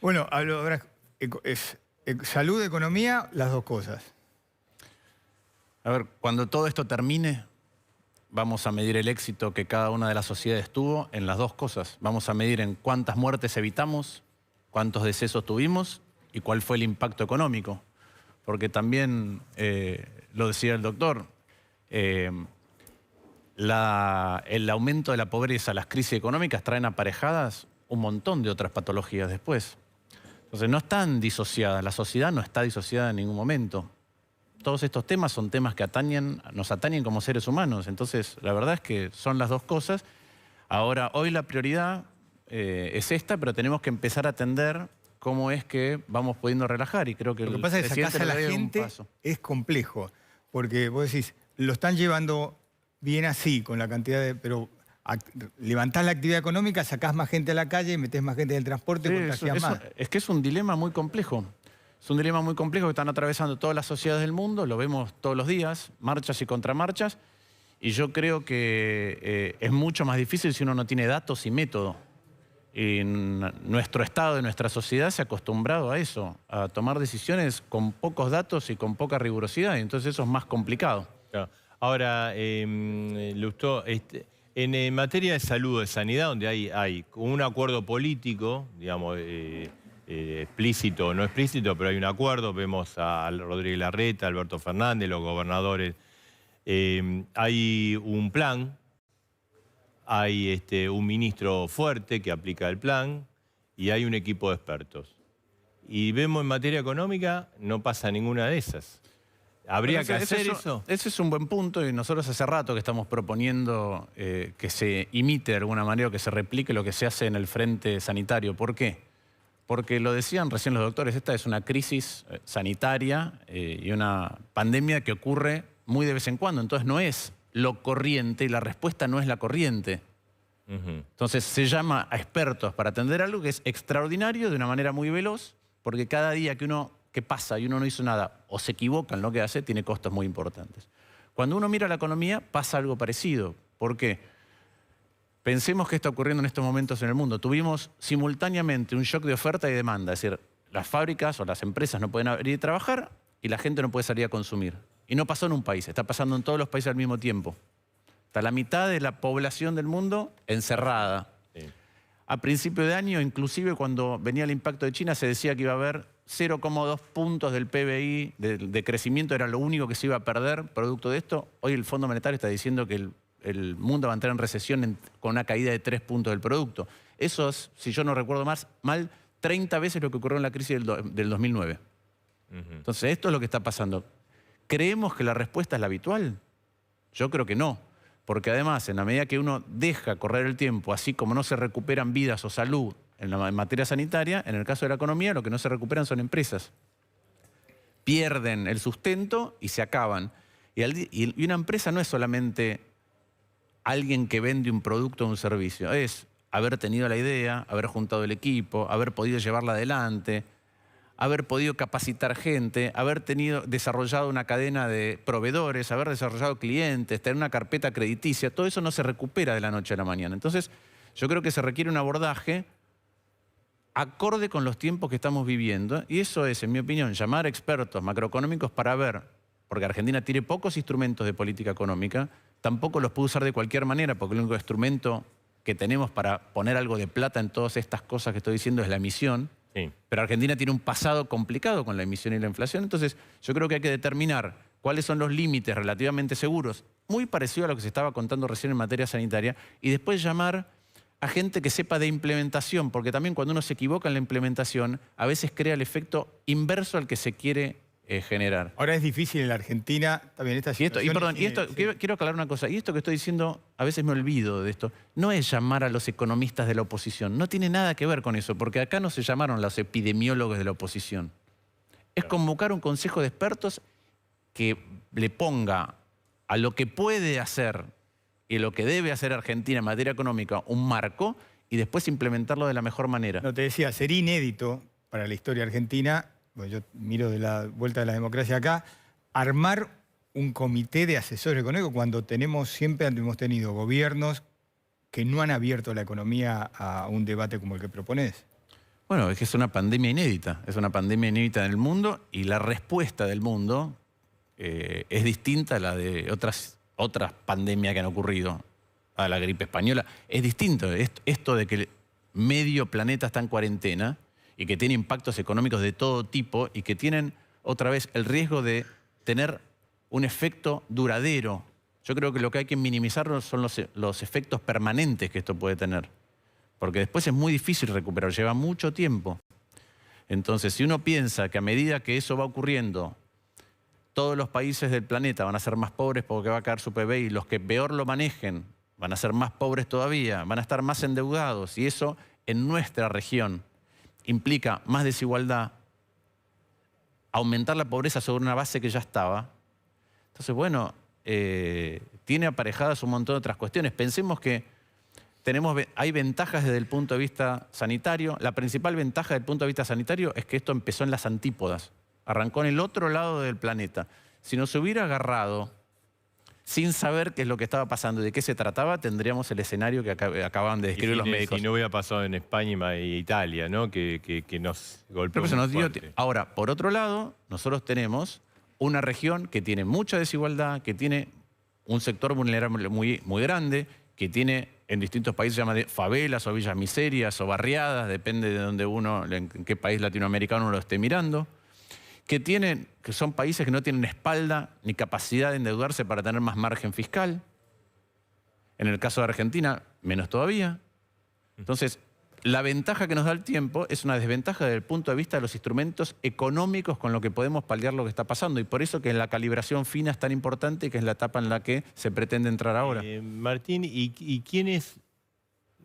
Bueno, ahora salud, economía, las dos cosas. A ver, cuando todo esto termine, vamos a medir el éxito que cada una de las sociedades tuvo en las dos cosas. Vamos a medir en cuántas muertes evitamos, cuántos decesos tuvimos y cuál fue el impacto económico. Porque también, lo decía el doctor, el aumento de la pobreza, las crisis económicas traen aparejadas un montón de otras patologías después. Entonces no están disociadas, la sociedad no está disociada en ningún momento. Todos estos temas son temas que nos atañen como seres humanos. Entonces, la verdad es que son las dos cosas. Ahora, hoy la prioridad es esta, pero tenemos que empezar a atender cómo es que vamos pudiendo relajar. Y creo que lo que pasa es que sacarse a la gente es complejo. Porque vos decís, lo están llevando bien así, con la cantidad de... Pero levantás la actividad económica, sacás más gente a la calle, metés más gente en el transporte, contagiás más. Es que es un dilema muy complejo. Es un dilema muy complejo que están atravesando todas las sociedades del mundo, lo vemos todos los días, marchas y contramarchas, y yo creo que es mucho más difícil si uno no tiene datos y método. Y nuestro Estado y nuestra sociedad se ha acostumbrado a eso, a tomar decisiones con pocos datos y con poca rigurosidad, y entonces eso es más complicado. Claro. Ahora, Lustó, en materia de salud, de sanidad, donde hay un acuerdo político, digamos, explícito o no explícito, pero hay un acuerdo, vemos a Rodríguez Larreta, Alberto Fernández, los gobernadores, hay un plan, hay un ministro fuerte que aplica el plan y hay un equipo de expertos. Y vemos en materia económica, no pasa ninguna de esas. ¿Habría que hacer eso? Ese es un buen punto y nosotros hace rato que estamos proponiendo que se imite de alguna manera o que se replique lo que se hace en el frente sanitario. ¿Por qué? Porque lo decían recién los doctores, esta es una crisis sanitaria y una pandemia que ocurre muy de vez en cuando. Entonces no es lo corriente y la respuesta no es la corriente. Entonces se llama a expertos para atender algo que es extraordinario de una manera muy veloz, porque cada día que pasa y uno no hizo nada o se equivoca en lo que hace, tiene costos muy importantes. Cuando uno mira la economía, pasa algo parecido. ¿Por qué? Pensemos que está ocurriendo en estos momentos en el mundo. Tuvimos simultáneamente un shock de oferta y demanda. Es decir, las fábricas o las empresas no pueden abrir y trabajar y la gente no puede salir a consumir. Y no pasó en un país, está pasando en todos los países al mismo tiempo. Está la mitad de la población del mundo encerrada. Sí. A principio de año, inclusive cuando venía el impacto de China, se decía que iba a haber 0,2 puntos del PBI de crecimiento, era lo único que se iba a perder producto de esto. Hoy el Fondo Monetario está diciendo que el mundo va a entrar en recesión con una caída de 3 puntos del producto. Eso es, si yo no recuerdo mal, 30 veces lo que ocurrió en la crisis del 2009. Entonces, esto es lo que está pasando. ¿Creemos que la respuesta es la habitual? Yo creo que no. Porque además, en la medida que uno deja correr el tiempo, así como no se recuperan vidas o salud en materia sanitaria, en el caso de la economía, lo que no se recuperan son empresas. Pierden el sustento y se acaban. Y una empresa no es solamente alguien que vende un producto o un servicio. Es haber tenido la idea, haber juntado el equipo, haber podido llevarla adelante, haber podido capacitar gente, haber desarrollado una cadena de proveedores, haber desarrollado clientes, tener una carpeta crediticia. Todo eso no se recupera de la noche a la mañana. Entonces, yo creo que se requiere un abordaje acorde con los tiempos que estamos viviendo. Y eso es, en mi opinión, llamar a expertos macroeconómicos para ver, porque Argentina tiene pocos instrumentos de política económica, tampoco los puede usar de cualquier manera, porque el único instrumento que tenemos para poner algo de plata en todas estas cosas que estoy diciendo es la emisión. Sí. Pero Argentina tiene un pasado complicado con la emisión y la inflación. Entonces, yo creo que hay que determinar cuáles son los límites relativamente seguros, muy parecido a lo que se estaba contando recién en materia sanitaria, y después llamar a gente que sepa de implementación, porque también cuando uno se equivoca en la implementación, a veces crea el efecto inverso al que se quiere generar. Ahora es difícil en la Argentina también esta situación. Quiero aclarar una cosa. Y esto que estoy diciendo, a veces me olvido de esto. No es llamar a los economistas de la oposición. No tiene nada que ver con eso, porque acá no se llamaron los epidemiólogos de la oposición. Es convocar un consejo de expertos que le ponga a lo que puede hacer y lo que debe hacer Argentina en materia económica un marco y después implementarlo de la mejor manera. No, te decía, sería inédito para la historia argentina, bueno, yo miro de la vuelta de la democracia acá, armar un comité de asesores económicos cuando siempre hemos tenido gobiernos que no han abierto la economía a un debate como el que propones. Bueno, es que es una pandemia inédita. Es una pandemia inédita en el mundo y la respuesta del mundo es distinta a la de otras pandemias que han ocurrido. A la gripe española. Es distinto. Esto de que medio planeta está en cuarentena y que tiene impactos económicos de todo tipo y que tienen, otra vez, el riesgo de tener un efecto duradero. Yo creo que lo que hay que minimizar son los efectos permanentes que esto puede tener. Porque después es muy difícil recuperar, lleva mucho tiempo. Entonces, si uno piensa que a medida que eso va ocurriendo, todos los países del planeta van a ser más pobres porque va a caer su PBI y los que peor lo manejen van a ser más pobres todavía, van a estar más endeudados y eso en nuestra región implica más desigualdad, aumentar la pobreza sobre una base que ya estaba. Entonces, bueno, tiene aparejadas un montón de otras cuestiones. Pensemos que hay ventajas desde el punto de vista sanitario. La principal ventaja desde el punto de vista sanitario es que esto empezó en las antípodas, arrancó en el otro lado del planeta. Si nos hubiera agarrado sin saber qué es lo que estaba pasando y de qué se trataba, tendríamos el escenario que acababan de describir los médicos. Si no hubiera pasado en España y Italia, ¿no? Que nos golpeó muy fuerte. Ahora, por otro lado, nosotros tenemos una región que tiene mucha desigualdad, que tiene un sector vulnerable muy grande, que tiene en distintos países se llama de favelas o villas miserias o barriadas, depende de donde en qué país latinoamericano uno lo esté mirando. Que son países que no tienen espalda ni capacidad de endeudarse para tener más margen fiscal. En el caso de Argentina, menos todavía. Entonces, la ventaja que nos da el tiempo es una desventaja desde el punto de vista de los instrumentos económicos con lo que podemos paliar lo que está pasando. Y por eso que la calibración fina es tan importante y que es la etapa en la que se pretende entrar ahora. Martín, ¿y quiénes?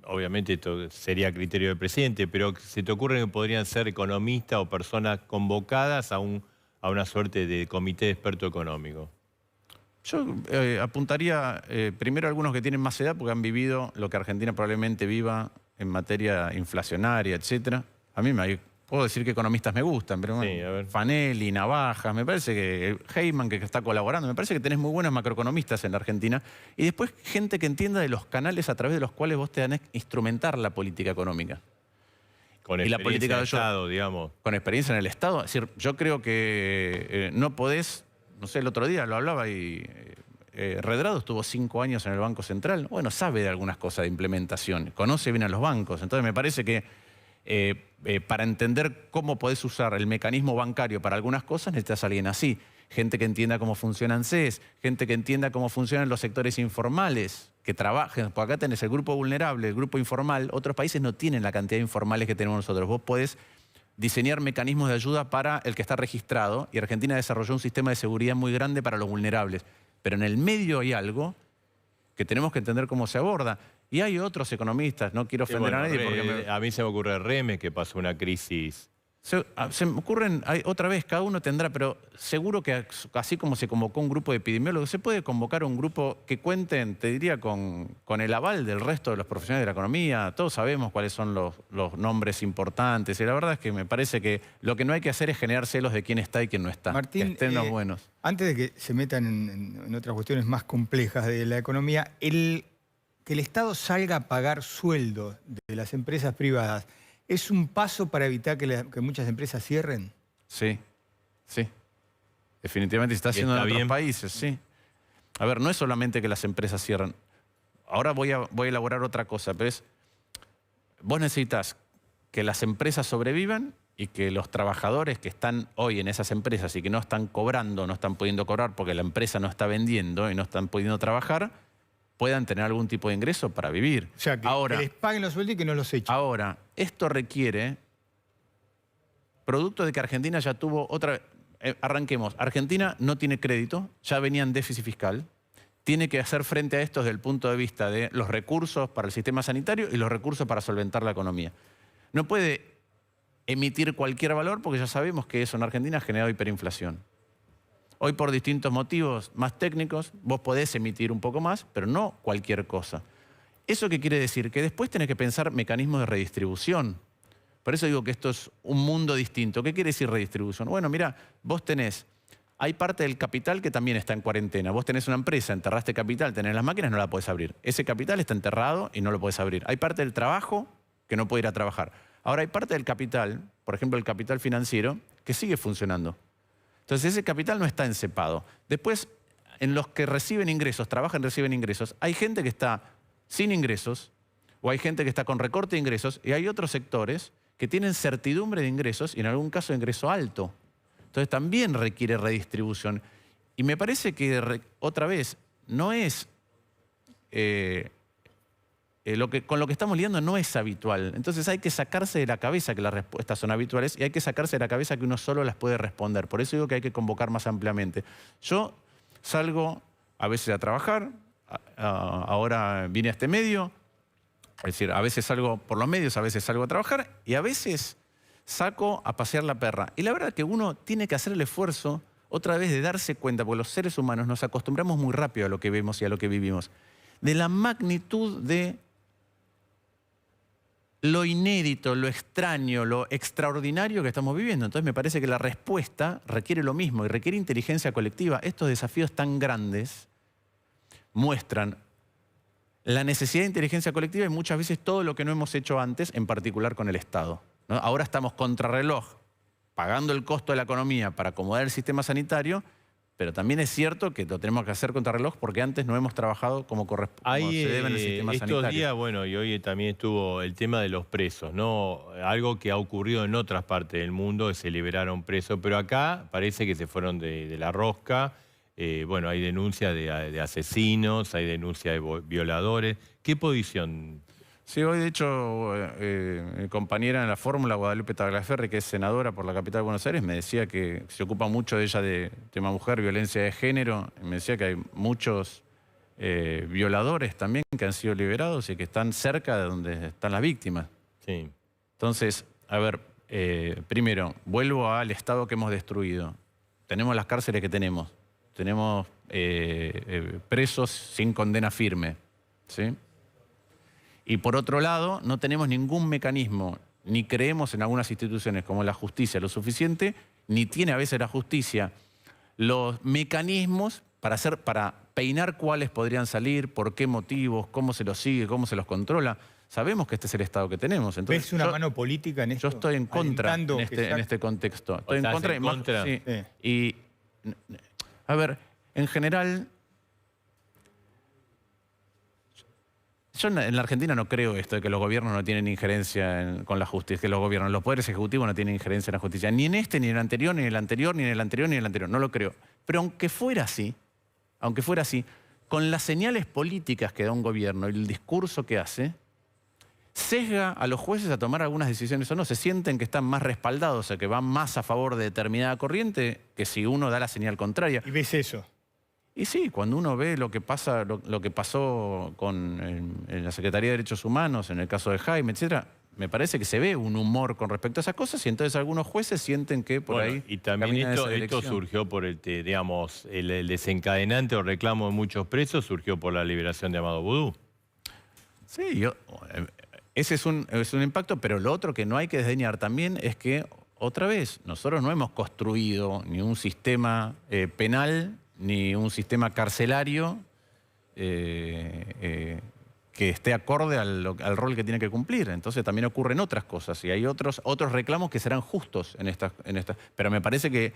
Obviamente esto sería criterio del presidente, pero ¿se te ocurre que podrían ser economistas o personas convocadas a una suerte de comité de experto económico? Yo apuntaría primero a algunos que tienen más edad porque han vivido lo que Argentina probablemente viva en materia inflacionaria, etcétera. A mí puedo decir que economistas me gustan, pero sí, a ver. Fanelli, Navajas, me parece que Heyman, que está colaborando, me parece que tenés muy buenos macroeconomistas en la Argentina. Y después gente que entienda de los canales a través de los cuales vos te dan que instrumentar la política económica. Con experiencia en el Estado, digamos. Con experiencia en el Estado. Es decir, yo creo que no podés, no sé, el otro día lo hablaba y Redrado estuvo 5 años en el Banco Central. Bueno, sabe de algunas cosas de implementación, conoce bien a los bancos. Entonces me parece que para entender cómo podés usar el mecanismo bancario para algunas cosas, necesitas a alguien así. Gente que entienda cómo funcionan CES, gente que entienda cómo funcionan los sectores informales, que trabajen. Por acá tenés el grupo vulnerable, el grupo informal. Otros países no tienen la cantidad de informales que tenemos nosotros. Vos podés diseñar mecanismos de ayuda para el que está registrado y Argentina desarrolló un sistema de seguridad muy grande para los vulnerables. Pero en el medio hay algo que tenemos que entender cómo se aborda. Y hay otros economistas, no quiero ofender a nadie porque a mí se me ocurre Reme, que pasó una crisis. Se me ocurren, otra vez, cada uno tendrá, pero seguro que así como se convocó un grupo de epidemiólogos, se puede convocar un grupo que cuenten, te diría, con el aval del resto de los profesionales de la economía. Todos sabemos cuáles son los nombres importantes y la verdad es que me parece que lo que no hay que hacer es generar celos de quién está y quién no está. Martín, que estén los buenos. Antes de que se metan en otras cuestiones más complejas de la economía, que el Estado salga a pagar sueldos de las empresas privadas, ¿es un paso para evitar que muchas empresas cierren? Sí, sí. Definitivamente se está haciendo en otros países, sí. A ver, no es solamente que las empresas cierran. Ahora voy a elaborar otra cosa, pero vos necesitas que las empresas sobrevivan y que los trabajadores que están hoy en esas empresas y que no están cobrando, no están pudiendo cobrar porque la empresa no está vendiendo y no están pudiendo trabajar, puedan tener algún tipo de ingreso para vivir. O sea, que les paguen los sueldos y que no los echen. Ahora, esto requiere, producto de que Argentina ya tuvo otra... arranquemos, Argentina no tiene crédito, ya venía en déficit fiscal, tiene que hacer frente a esto desde el punto de vista de los recursos para el sistema sanitario y los recursos para solventar la economía. No puede emitir cualquier valor porque ya sabemos que eso en Argentina ha generado hiperinflación. Hoy por distintos motivos más técnicos vos podés emitir un poco más, pero no cualquier cosa. ¿Eso qué quiere decir? Que después tenés que pensar mecanismos de redistribución. Por eso digo que esto es un mundo distinto. ¿Qué quiere decir redistribución? Bueno, mira, hay parte del capital que también está en cuarentena. Vos tenés una empresa, enterraste capital, tenés las máquinas, no la podés abrir. Ese capital está enterrado y no lo podés abrir. Hay parte del trabajo que no puede ir a trabajar. Ahora hay parte del capital, por ejemplo el capital financiero, que sigue funcionando. Entonces ese capital no está encepado. Después, en los que reciben ingresos, trabajan, reciben ingresos, hay gente que está sin ingresos, o hay gente que está con recorte de ingresos, y hay otros sectores que tienen certidumbre de ingresos y en algún caso de ingreso alto. Entonces también requiere redistribución. Y me parece que, otra vez, no es... con lo que estamos lidiando no es habitual. Entonces hay que sacarse de la cabeza que las respuestas son habituales y hay que sacarse de la cabeza que uno solo las puede responder. Por eso digo que hay que convocar más ampliamente. Yo salgo a veces a trabajar, ahora vine a este medio, es decir, a veces salgo por los medios, a veces salgo a trabajar y a veces saco a pasear la perra. Y la verdad es que uno tiene que hacer el esfuerzo otra vez de darse cuenta, porque los seres humanos nos acostumbramos muy rápido a lo que vemos y a lo que vivimos, de la magnitud de lo inédito, lo extraño, lo extraordinario que estamos viviendo. Entonces me parece que la respuesta requiere lo mismo y requiere inteligencia colectiva. Estos desafíos tan grandes muestran la necesidad de inteligencia colectiva y muchas veces todo lo que no hemos hecho antes, en particular con el Estado, ¿no? Ahora estamos contrarreloj, pagando el costo de la economía para acomodar el sistema sanitario, pero también es cierto que lo tenemos que hacer contrarreloj porque antes no hemos trabajado como se debe en el sistema sanitario. Estos días, bueno, y hoy también estuvo el tema de los presos, ¿no? Algo que ha ocurrido en otras partes del mundo, que se liberaron presos, pero acá parece que se fueron de la rosca. Bueno, hay denuncias de asesinos, hay denuncias de violadores. ¿Qué posición? Sí, hoy de hecho mi compañera en la fórmula, Guadalupe Tagliaferri, que es senadora por la capital de Buenos Aires, me decía que se ocupa mucho de ella de tema mujer, violencia de género. Me decía que hay muchos violadores también que han sido liberados y que están cerca de donde están las víctimas. Sí. Entonces, a ver, primero, vuelvo al Estado que hemos destruido. Tenemos las cárceles que tenemos. Tenemos presos sin condena firme, ¿sí? Y por otro lado, no tenemos ningún mecanismo, ni creemos en algunas instituciones como la justicia lo suficiente, ni tiene a veces la justicia los mecanismos para peinar cuáles podrían salir, por qué motivos, cómo se los sigue, cómo se los controla. Sabemos que este es el Estado que tenemos. Entonces, ¿ves una mano política en esto? Yo estoy en contra en este contexto. Estoy en contra. Sí. Y, a ver, en general... Yo en la Argentina no creo esto de que los gobiernos no tienen injerencia con la justicia, que los poderes ejecutivos no tienen injerencia en la justicia, ni en este, ni en el anterior, ni en el anterior, ni en el anterior, ni en el anterior, no lo creo. Pero aunque fuera así, con las señales políticas que da un gobierno y el discurso que hace, sesga a los jueces a tomar algunas decisiones o no, se sienten que están más respaldados, o sea, que van más a favor de determinada corriente que si uno da la señal contraria. ¿Y ves eso? Y sí, cuando uno ve lo que pasa, lo que pasó en la Secretaría de Derechos Humanos, en el caso de Jaime, etcétera, me parece que se ve un humor con respecto a esas cosas y entonces algunos jueces sienten que por ahí... Y también esto surgió por el desencadenante o reclamo de muchos presos, surgió por la liberación de Amado Boudou. Sí, ese es un impacto, pero lo otro que no hay que desdeñar también es que, otra vez, nosotros no hemos construido ni un sistema penal ni un sistema carcelario que esté acorde al rol que tiene que cumplir. Entonces también ocurren otras cosas y hay otros reclamos que serán justos en estas. Pero me parece que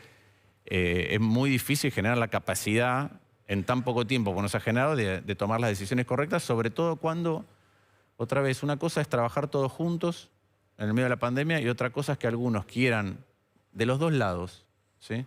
es muy difícil generar la capacidad en tan poco tiempo como nos ha generado de tomar las decisiones correctas, sobre todo cuando, otra vez, una cosa es trabajar todos juntos en el medio de la pandemia y otra cosa es que algunos quieran, de los dos lados, ¿sí?,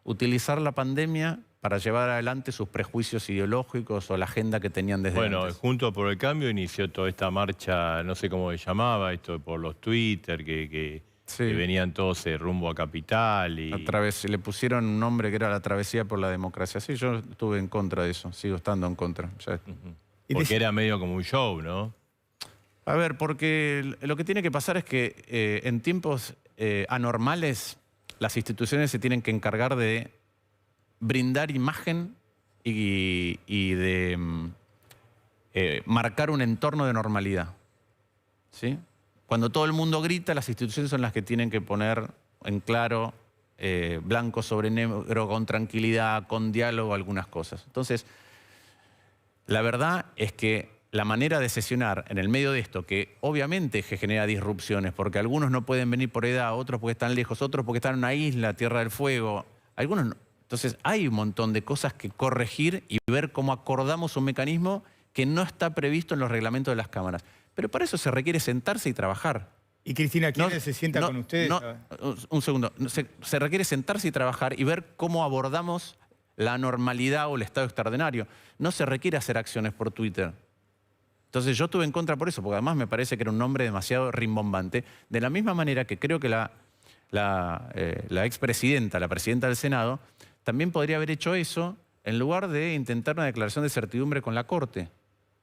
utilizar la pandemia para llevar adelante sus prejuicios ideológicos o la agenda que tenían desde antes. Bueno, Juntos por el Cambio inició toda esta marcha, no sé cómo se llamaba, esto por los Twitter, que venían todos rumbo a Capital. Y... le pusieron un nombre que era la Travesía por la Democracia. Sí, yo estuve en contra de eso, sigo estando en contra. Porque era medio como un show, ¿no? A ver, porque lo que tiene que pasar es que en tiempos anormales las instituciones se tienen que encargar de brindar imagen y de marcar un entorno de normalidad, ¿sí? Cuando todo el mundo grita, las instituciones son las que tienen que poner en claro, blanco sobre negro, con tranquilidad, con diálogo, algunas cosas. Entonces, la verdad es que la manera de sesionar en el medio de esto, que obviamente que genera disrupciones, porque algunos no pueden venir por edad, otros porque están lejos, otros porque están en una isla, Tierra del Fuego, algunos no. Entonces hay un montón de cosas que corregir y ver cómo acordamos un mecanismo que no está previsto en los reglamentos de las cámaras. Pero para eso se requiere sentarse y trabajar. Y Cristina, ¿quién se sienta con ustedes? Un segundo. Se requiere sentarse y trabajar y ver cómo abordamos la normalidad o el estado extraordinario. No se requiere hacer acciones por Twitter. Entonces yo estuve en contra por eso, porque además me parece que era un nombre demasiado rimbombante. De la misma manera que creo que la expresidenta, la presidenta del Senado, también podría haber hecho eso en lugar de intentar una declaración de certidumbre con la Corte.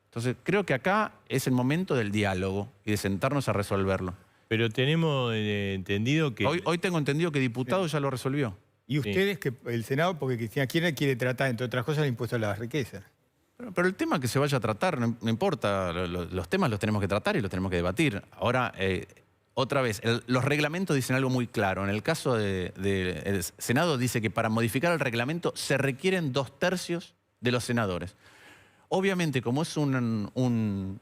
Entonces creo que acá es el momento del diálogo y de sentarnos a resolverlo. Pero tenemos entendido que... Hoy tengo entendido que diputado ya lo resolvió. Y ustedes, que el Senado, porque Cristina Kirchner quiere tratar, entre otras cosas, el impuesto a las riquezas. Pero el tema que se vaya a tratar, no importa, los temas los tenemos que tratar y los tenemos que debatir. Ahora, otra vez, los reglamentos dicen algo muy claro. En el caso del Senado dice que para modificar el reglamento se requieren 2/3 de los senadores. Obviamente, como es un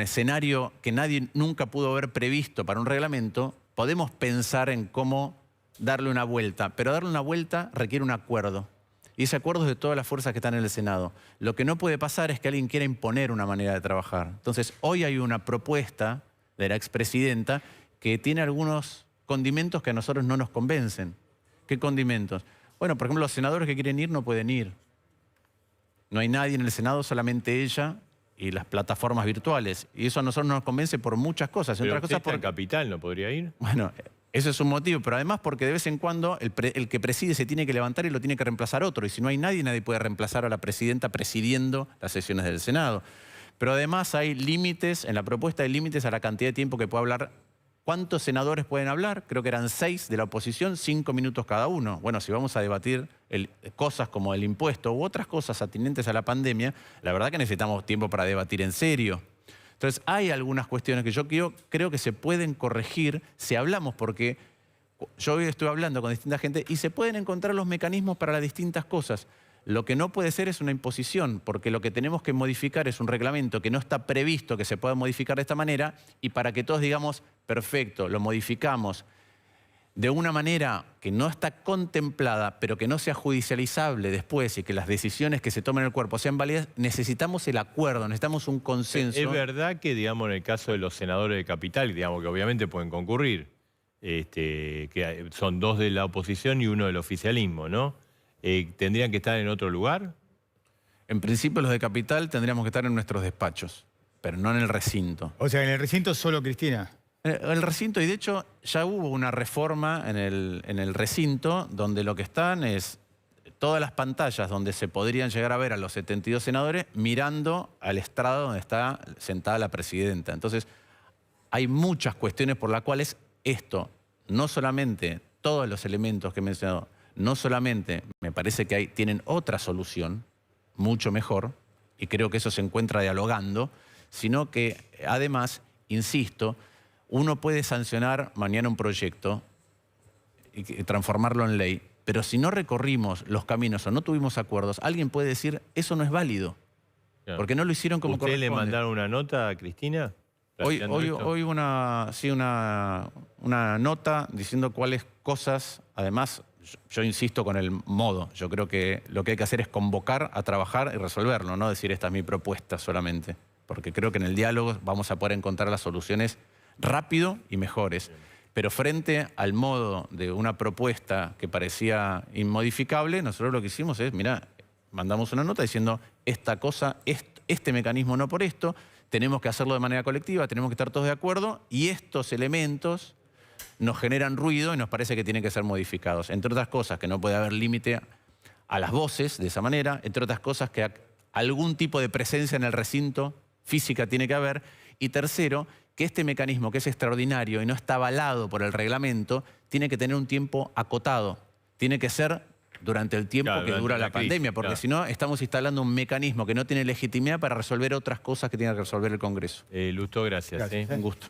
escenario que nadie nunca pudo haber previsto para un reglamento, podemos pensar en cómo darle una vuelta. Pero darle una vuelta requiere un acuerdo. Y ese acuerdo es de todas las fuerzas que están en el Senado. Lo que no puede pasar es que alguien quiera imponer una manera de trabajar. Entonces, hoy hay una propuesta de la expresidenta que tiene algunos condimentos que a nosotros no nos convencen. ¿Qué condimentos? Bueno, por ejemplo, los senadores que quieren ir no pueden ir. No hay nadie en el Senado, solamente ella y las plataformas virtuales. Y eso a nosotros no nos convence por muchas cosas. Pero otras cosas por Capital no podría ir. Bueno, eso es un motivo, pero además porque de vez en cuando el que preside se tiene que levantar y lo tiene que reemplazar otro. Y si no hay nadie, nadie puede reemplazar a la presidenta presidiendo las sesiones del Senado. Pero además hay límites, en la propuesta hay límites a la cantidad de tiempo que puede hablar. ¿Cuántos senadores pueden hablar? Creo que eran 6 de la oposición, 5 minutos cada uno. Bueno, si vamos a debatir cosas como el impuesto u otras cosas atinentes a la pandemia, la verdad que necesitamos tiempo para debatir en serio. Entonces, hay algunas cuestiones que yo creo que se pueden corregir si hablamos, porque yo hoy estoy hablando con distinta gente y se pueden encontrar los mecanismos para las distintas cosas. Lo que no puede ser es una imposición, porque lo que tenemos que modificar es un reglamento que no está previsto que se pueda modificar de esta manera, y para que todos digamos, perfecto, lo modificamos de una manera que no está contemplada, pero que no sea judicializable después y que las decisiones que se tomen en el cuerpo sean válidas, necesitamos el acuerdo, necesitamos un consenso. Es verdad que, digamos, en el caso de los senadores de Capital, digamos que obviamente pueden concurrir, que son 2 de la oposición y 1 del oficialismo, ¿no? ¿Tendrían que estar en otro lugar? En principio los de Capital tendríamos que estar en nuestros despachos, pero no en el recinto. O sea, en el recinto solo Cristina. El recinto, y de hecho ya hubo una reforma en el recinto donde lo que están es todas las pantallas donde se podrían llegar a ver a los 72 senadores mirando al estrado donde está sentada la presidenta. Entonces, hay muchas cuestiones por las cuales esto, no solamente todos los elementos que he mencionado, no solamente me parece que tienen otra solución, mucho mejor, y creo que eso se encuentra dialogando, sino que además, insisto, uno puede sancionar mañana un proyecto y transformarlo en ley, pero si no recorrimos los caminos o no tuvimos acuerdos, alguien puede decir, eso no es válido, claro, porque no lo hicieron como corresponde. ¿Ustedes le mandaron una nota a Cristina? Hoy una nota diciendo cuáles cosas, además, yo insisto con el modo. Yo creo que lo que hay que hacer es convocar a trabajar y resolverlo, no decir esta es mi propuesta solamente, porque creo que en el diálogo vamos a poder encontrar las soluciones rápido y mejores. Pero frente al modo de una propuesta que parecía inmodificable, nosotros lo que hicimos es, mirá, mandamos una nota diciendo esta cosa, este mecanismo no por esto, tenemos que hacerlo de manera colectiva, tenemos que estar todos de acuerdo y estos elementos nos generan ruido y nos parece que tienen que ser modificados. Entre otras cosas, que no puede haber límite a las voces de esa manera, entre otras cosas que algún tipo de presencia en el recinto física tiene que haber, y tercero, que este mecanismo que es extraordinario y no está avalado por el reglamento, tiene que tener un tiempo acotado, tiene que ser durante el tiempo que dura la pandemia, porque si no estamos instalando un mecanismo que no tiene legitimidad para resolver otras cosas que tiene que resolver el Congreso. Lustó, gracias. Un gusto.